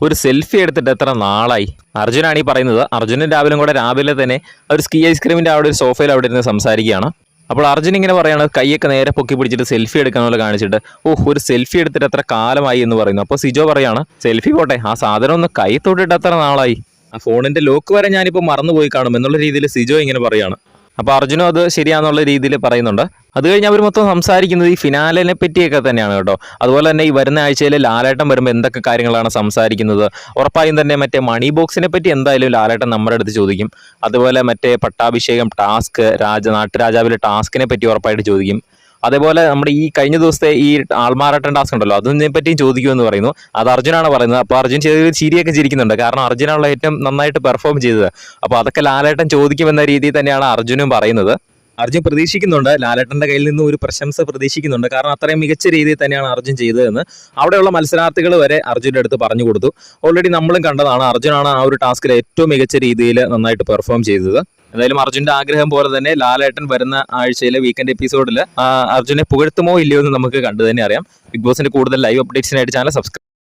ഒരു സെൽഫി എടുത്തിട്ട് എത്ര നാളായി. അർജുനാണ് ഈ പറയുന്നത്. അർജുനും രാവിലെ തന്നെ ഒരു സ്കീ ഐസ്ക്രീമിൻ്റെ അവിടെ ഒരു സോഫയിൽ അവിടെ ഇരുന്ന് സംസാരിക്കുകയാണ്. അപ്പോൾ അർജുൻ ഇങ്ങനെ പറയുകയാണ്, കൈയൊക്കെ നേരെ പൊക്കി പിടിച്ചിട്ട് സെൽഫി എടുക്കാനുള്ള കാണിച്ചിട്ട്, ഒരു സെൽഫി എടുത്തിട്ട് എത്ര കാലമായി എന്ന് പറയുന്നു. അപ്പോൾ സിജോ പറയാണ്, സെൽഫി പോട്ടെ, ആ സാധനം ഒന്ന് കൈ തൊട്ടിട്ട് എത്ര നാളായി, ആ ഫോണിൻ്റെ ലോക്ക് വരെ ഞാനിപ്പോൾ മറന്നുപോയി കാണും എന്നുള്ള രീതിയിൽ സിജോ ഇങ്ങനെ പറയുകയാണ്. അപ്പോൾ അർജുനും അത് ശരിയാന്നുള്ള രീതിയിൽ പറയുന്നുണ്ട്. അത് കഴിഞ്ഞ് അവർ മൊത്തം സംസാരിക്കുന്നത് ഈ ഫിനാലിനെ പറ്റിയൊക്കെ തന്നെയാണ് കേട്ടോ. അതുപോലെ തന്നെ ഈ വരുന്ന ആഴ്ചയിൽ ലാലേട്ടൻ വരുമ്പോൾ എന്തൊക്കെ കാര്യങ്ങളാണ് സംസാരിക്കുന്നത്, ഉറപ്പായും തന്നെ മറ്റേ മണി ബോക്സിനെ പറ്റി എന്തായാലും ലാലേട്ടൻ നമ്മുടെ അടുത്ത് ചോദിക്കും. അതുപോലെ മറ്റേ പട്ടാഭിഷേകം ടാസ്ക്, നാട്ടുരാജാവിലെ ടാസ്കിനെ പറ്റി ഉറപ്പായിട്ട് ചോദിക്കും. അതേപോലെ നമ്മുടെ ഈ കഴിഞ്ഞ ദിവസത്തെ ഈ ആൾമാറാട്ടം ടാസ്ക് ഉണ്ടല്ലോ, അതിനെ പറ്റിയും ചോദിക്കുമെന്ന് പറയുന്നു. അത് അർജുനാണ് പറയുന്നത്. അപ്പോൾ അർജുൻ ചെറിയൊരു ചിരിയൊക്കെ ചിരിക്കുന്നുണ്ട്, കാരണം അർജുനാണല്ലോ ഏറ്റവും നന്നായിട്ട് പെർഫോം ചെയ്തത്. അപ്പോൾ അതൊക്കെ ലാലേട്ടൻ ചോദിക്കുമെന്ന രീതിയിൽ തന്നെയാണ് അർജുനും പറയുന്നത്. അർജുൻ പ്രതീക്ഷിക്കുന്നുണ്ട്, ലാലേട്ടൻ്റെ കയ്യിൽ നിന്ന് ഒരു പ്രശംസ പ്രതീക്ഷിക്കുന്നുണ്ട്, കാരണം അത്രയും മികച്ച രീതിയിൽ തന്നെയാണ് അർജുൻ ചെയ്തതെന്ന് അവിടെയുള്ള മത്സരാർത്ഥികൾ വരെ അർജുൻ്റെ അടുത്ത് പറഞ്ഞു കൊടുത്തു. ഓൾറെഡി നമ്മളും കണ്ടതാണ്, അർജുനാണ് ആ ഒരു ടാസ്കിൽ ഏറ്റവും മികച്ച രീതിയിൽ നന്നായിട്ട് പെർഫോം ചെയ്തത്. എന്തായാലും അർജുൻ്റെ ആഗ്രഹം പോലെ തന്നെ ലാലേട്ടൻ വരുന്ന ആഴ്ചയിലെ വീക്കെൻഡ് എപ്പിസോഡിൽ അർജുനെ പുകഴ്ത്തുമോ ഇല്ലയോ എന്ന് നമുക്ക് കണ്ടു തന്നെ അറിയാം. ബിഗ് ബോസിന്റെ കൂടുതൽ ലൈവ് അപ്ഡേറ്റ്സിനായിട്ട് ചാനൽ സബ്സ്ക്രൈബ്